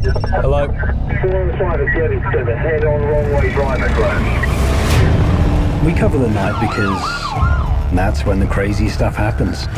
Hello? We cover the night because that's when the crazy stuff happens.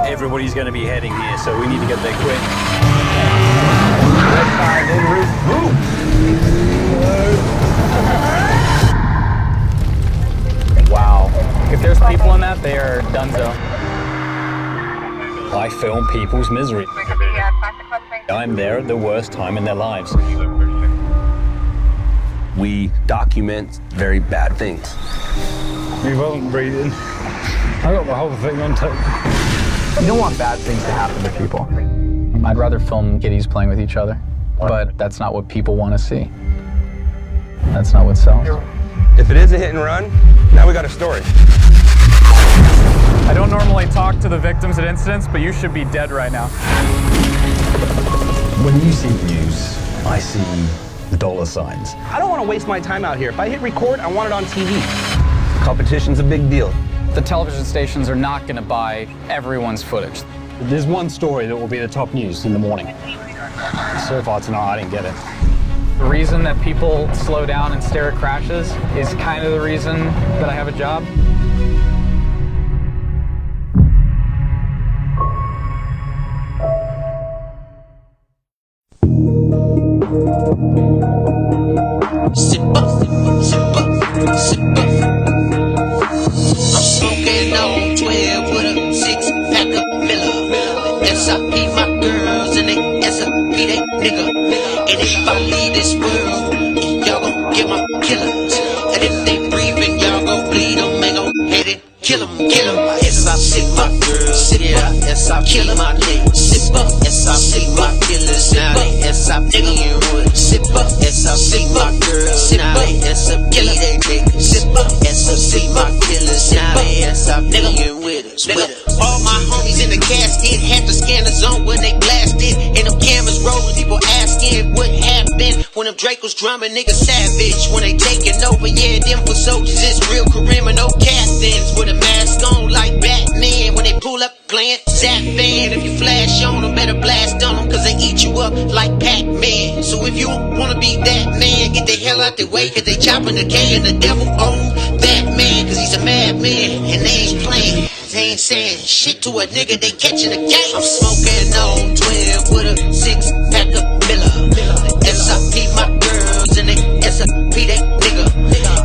Everybody's going to be heading here, so we need to get there quick. Red flag en route. Move! Wow. If there's people in that, they are donezo. I film people's misery. I'm there at the worst time in their lives. We document very bad things. He wasn't breathing. I got the whole thing on tape. You don't want bad things to happen to people. I'd rather film kiddies playing with each other, but that's not what people want to see. That's not what sells. If it is a hit and run, now we got a story. I don't normally talk to the victims at incidents, but you should be dead right now. When you see the news, I see the dollar signs. I don't want to waste my time out here. If I hit record, I want it on TV. Competition's a big deal. The television stations are not going to buy everyone's footage. There's one story that will be the top news in the morning. So far tonight, I didn't get it. The reason that people slow down and stare at crashes is kind of the reason that I have a job. Sip up, sip up, sip up. I'm smoking on 12 with a 6-pack of Miller. SIP my girls and they SIP that nigga. And if I leave this world, y'all gon' get my killers. And if they breathing, y'all gon' bleed them and gon' hit it. Kill them, kill them. SIP my girls, yeah, SIP kill my niggas. Sip up, SIP my killers. Now they SIP nigga in wood. Sip up, SIP my girls. Now they SIP kill they niggas. Sip up, SIP my killers. Now they SIP nigga in with us. All my homies in the casket had to scan the zone when they blasted. And them cameras rolling, people asking what happened when them Dracos drumming, niggas savage. When they taking over, yeah, them for soldiers, it's real criminal captains with a mask on like Batman. When they pull up playing Zap Band, if you flash on them, better blast on them, cause they eat you up like Pac-Man. So if you wanna be that man, get the hell out the way, cause they chopping the K and the devil on Batman, cause he's a madman, and they ain't playing. They ain't saying shit to a nigga, they catching the game. I'm smoking on 12 with a 6-pack of Miller. SIP my girls and they SIP that nigga.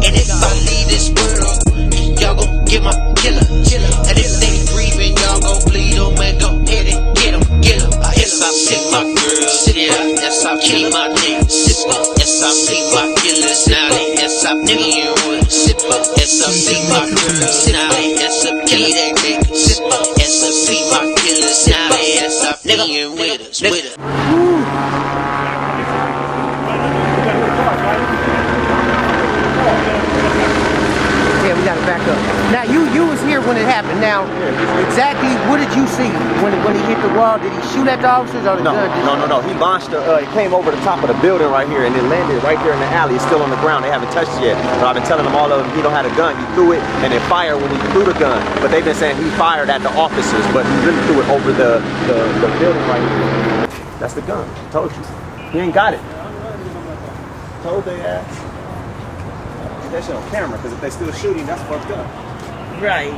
And if I leave this world, y'all gon' get my killer. And if they breathing, y'all gon' bleed them and go hit it, get them, get them. SIP my girls, yeah, SIP my niggas. Sip up, SIP my killers. Now they SIP nigga in wood. Sip up, SIP my girls. Now they SIP kill that nigga. Sip up, SIP my killers. Now they SIP nigga in with us, with us. Yeah, we gotta back up. Now you was here when it happened. Now, exactly what did you see when he hit the wall? Did he shoot at the officers or the gun? No. He launched. He came over the top of the building right here and then landed right here in the alley. It's still on the ground. They haven't touched it yet. But I've been telling them all of them he don't have a gun. He threw it and then fired when he threw the gun. But they've been saying he fired at the officers, but he really threw it over the building right here. That's the gun. I told you. He ain't got it. Told they ass. That shit on camera, because if they still shooting, that's fucked up. Right.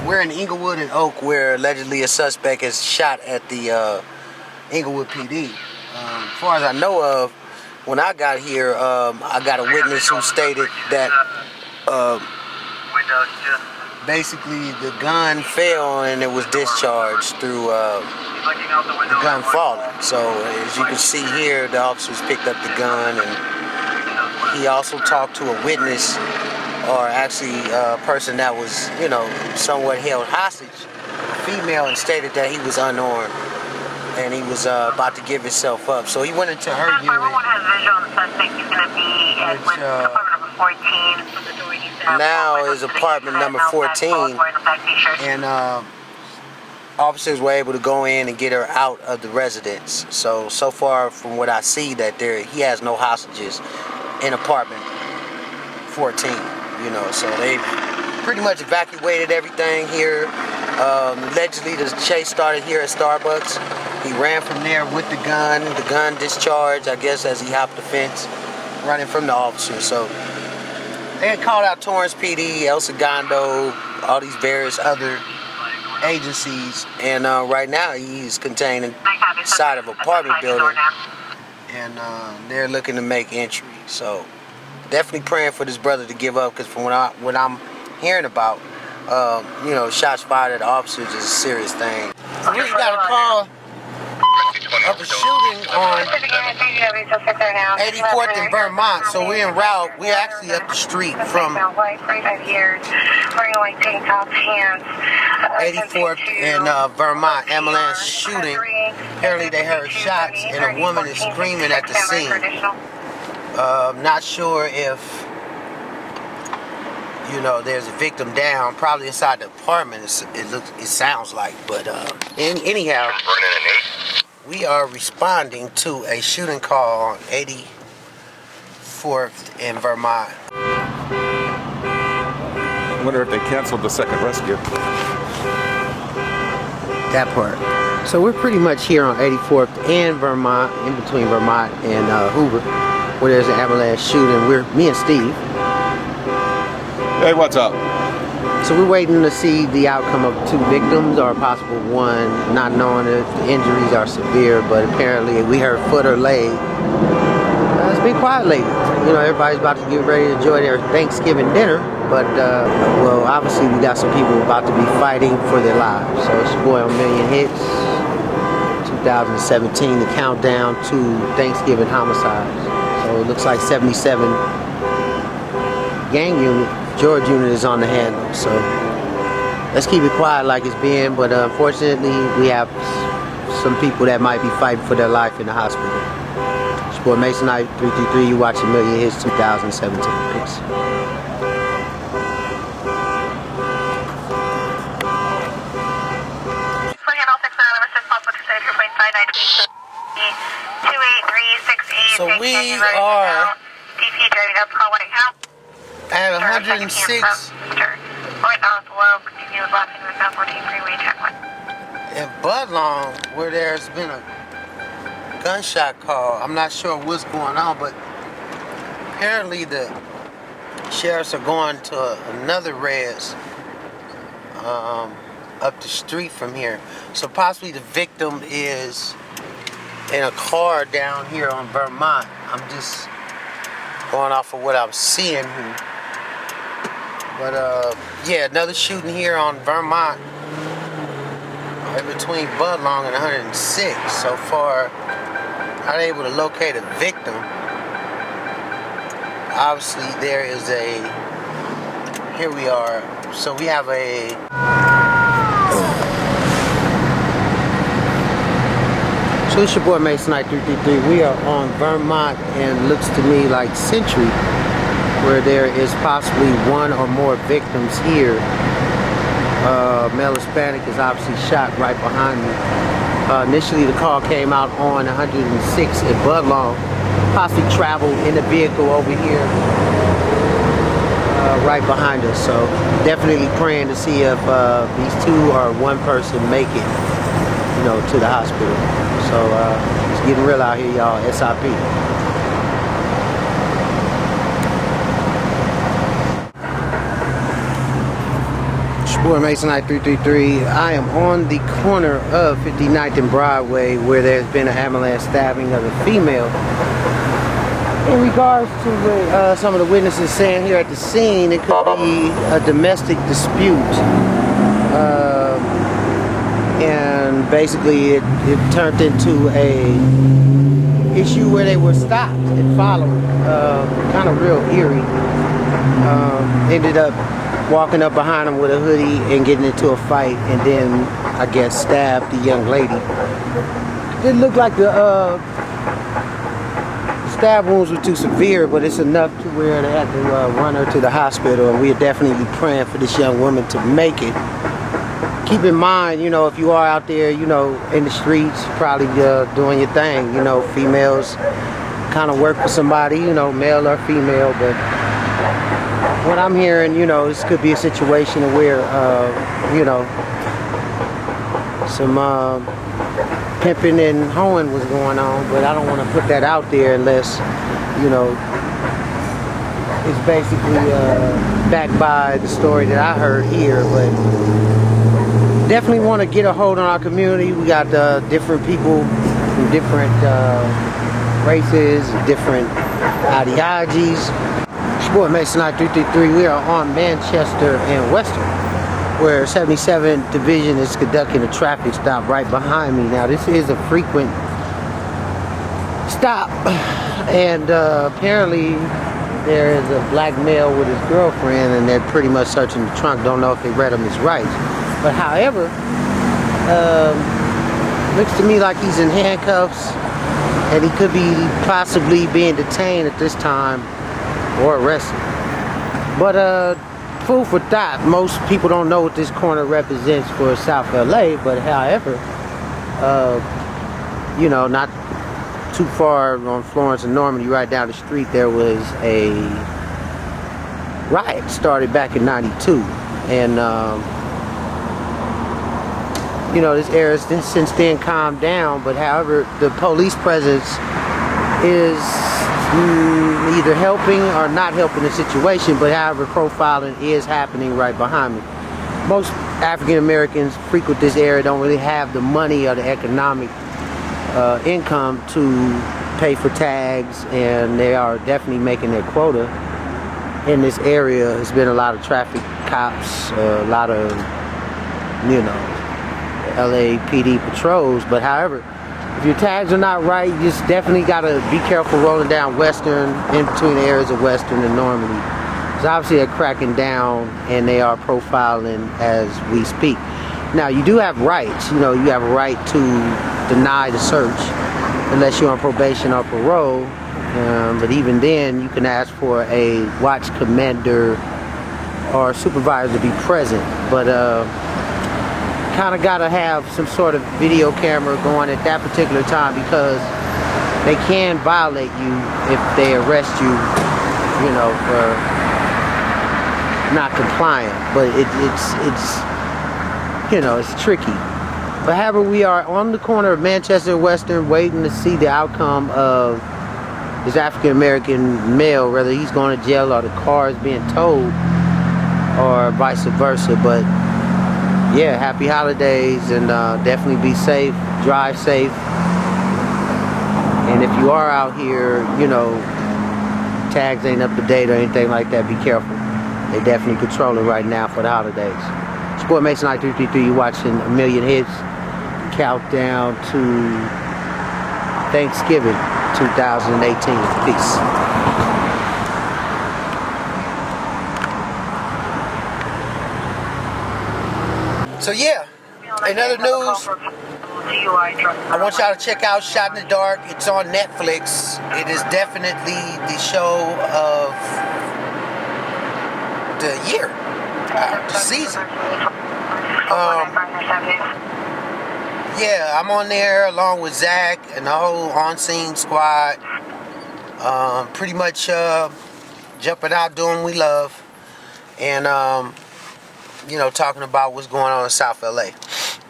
We're in Englewood and Oak, where allegedly a suspect is shot at the Englewood PD. As far as I know of, when I got here, I got a witness who stated that basically the gun fell and it was discharged through the gun falling. So as you can see here, the officers picked up the gun, and he also talked to a witness, or actually a person that was, you know, somewhat held hostage, female, and stated that he was unarmed and he was about to give himself up. So he went into her unit. Has visual on the suspect. He's going to be at apartment number 14. Now is apartment number 14, and officers were able to go in and get her out of the residence. So far from what I see, that he has no hostages in apartment 14, you know, so they pretty much evacuated everything here. Allegedly the chase started here at Starbucks. He ran from there with the gun discharged, I guess, as he hopped the fence, running from the officer. So they had called out Torrance PD, El Segundo, all these various other agencies, and right now he's contained inside of an apartment building, and they're looking to make entry. So definitely praying for this brother to give up, because from what I'm hearing about, you know, shots fired at officers is a serious thing. So we just got a call of a shooting on 84th and Vermont, so we're en route. We're actually up the street from 84th and Vermont. Ambulance shooting. Apparently they heard shots and a woman is screaming at the scene. Not sure if, you know, there's a victim down, probably inside the apartment. It sounds like, but anyhow, we are responding to a shooting call on 84th in Vermont. I wonder if they canceled the second rescue. That part. So we're pretty much here on 84th and Vermont, in between Vermont and Hoover, where there's an ambulance shooting. Me and Steve. Hey, what's up? So we're waiting to see the outcome of 2 victims, or a possible 1, not knowing if the injuries are severe, but apparently we heard foot or leg. It's been quiet lately. You know, everybody's about to get ready to enjoy their Thanksgiving dinner, but well, obviously we got some people about to be fighting for their lives. So it's your boy on Million Hits, 2017, the countdown to Thanksgiving homicides. So it looks like 77 gang unit. George unit is on the handle, so let's keep it quiet like it's been, but unfortunately we have some people that might be fighting for their life in the hospital. It's your boy Masonite 333, you watching Million Hits 2017. Peace. So we are at 106 in Budlong, where there's been a gunshot call. I'm not sure what's going on, but apparently the sheriffs are going to another res up the street from here. So possibly the victim is in a car down here on Vermont. I'm just going off of what I'm seeing here. But yeah, another shooting here on Vermont, in between Budlong and 106. So far, not able to locate a victim. Obviously, there is a, here we are. So we have a, so it's your boy Masonite 333. We are on Vermont, and looks to me like Century, where there is possibly 1 or more victims here. Male Hispanic is obviously shot right behind me. Initially the call came out on 106 at Budlong. Possibly traveled in a vehicle over here right behind us. So definitely praying to see if these 2 or 1 person make it, you know, to the hospital. So it's getting real out here, y'all. SIP. Boy Masonite 333. I am on the corner of 59th and Broadway, where there's been an ambulance stabbing of a female. In regards to some of the witnesses saying here at the scene, it could be a domestic dispute, and basically it turned into a issue where they were stopped and followed, kind of real eerie. Ended up walking up behind him with a hoodie and getting into a fight, and then I guess stabbed the young lady. Didn't look like the stab wounds were too severe, but it's enough to where they had to run her to the hospital, and we are definitely praying for this young woman to make it. Keep in mind, you know, if you are out there, you know, in the streets, probably doing your thing, you know, females kind of work for somebody, you know, male or female, but what I'm hearing, you know, this could be a situation where, you know, some pimping and hoeing was going on, but I don't want to put that out there unless, you know, it's basically backed by the story that I heard here. But definitely want to get a hold on our community. We got different people from different races, different ideologies. It's your boy Mason 333. We are on Manchester and Western, where 77th Division is conducting a traffic stop right behind me. Now this is a frequent stop, and apparently there is a black male with his girlfriend, and they're pretty much searching the trunk. Don't know if they read him his rights, but however, looks to me like he's in handcuffs, and he could be possibly being detained at this time or arrested. But food for thought. Most people don't know what this corner represents for South LA, but however, you know, not too far on Florence and Normandy, right down the street, there was a riot started back in '92, and you know, this area has since then calmed down. But however, the police presence is either helping or not helping the situation. But however, profiling is happening right behind me. Most African Americans frequent this area don't really have the money or the economic income to pay for tags, and they are definitely making their quota in this area. There's been a lot of traffic cops, a lot of, you know, LAPD patrols. But however, if your tags are not right, you just definitely gotta be careful rolling down Western, in between the areas of Western and Normandy. Because obviously they're cracking down and they are profiling as we speak. Now you do have rights, you know, you have a right to deny the search unless you're on probation or parole. But even then, you can ask for a watch commander or supervisor to be present. But kind of got to have some sort of video camera going at that particular time, because they can violate you if they arrest you, you know, for not compliant. But it's you know, it's tricky. But however, we are on the corner of Manchester and Western, waiting to see the outcome of this African American male, whether he's going to jail or the car is being towed, or vice versa. But yeah, happy holidays, and definitely be safe, drive safe. And if you are out here, you know, tags ain't up to date or anything like that, be careful. They definitely controlling right now for the holidays. It's your boy Mason 333. You watching A Million Hits, countdown to Thanksgiving 2018. Peace. So yeah, in other news, I want y'all to check out Shot in the Dark. It's on Netflix. It is definitely the show of the year, the season. Yeah, I'm on there along with Zach and the whole on-scene squad. Pretty much jumping out, doing what we love, and you know, talking about what's going on in South LA.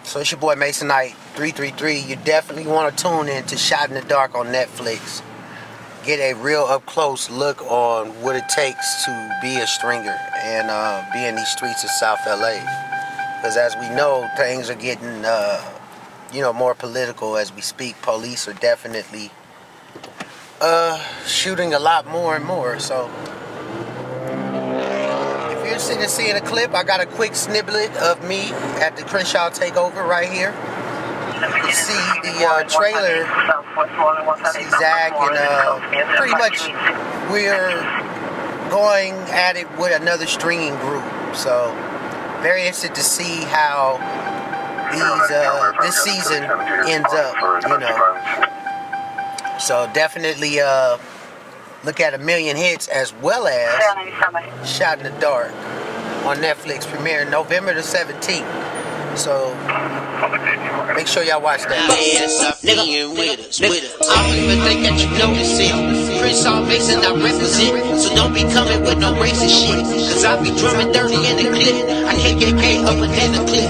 So it's your boy Mason 333. You definitely want to tune in to Shot in the Dark on Netflix. Get a real up-close look on what it takes to be a stringer and be in these streets of South LA. Because as we know, things are getting, you know, more political as we speak. Police are definitely shooting a lot more and more. So if you're interested in seeing a clip, I got a quick snippet of me at the Crenshaw Takeover right here. You can see the trailer, see Zach, and pretty much we're going at it with another stringing group. So very interested to see how these this season ends up, you know. So definitely look at A Million Hits as well as Shot in the Dark on Netflix, premiering November the 17th. So make sure y'all watch that. Nigga, with us. I don't even think that you notice it. Chris all Mason, I represent. So don't be coming with no racist shit. Cause I be drumming dirty in the clip. I KKK up and in the clip.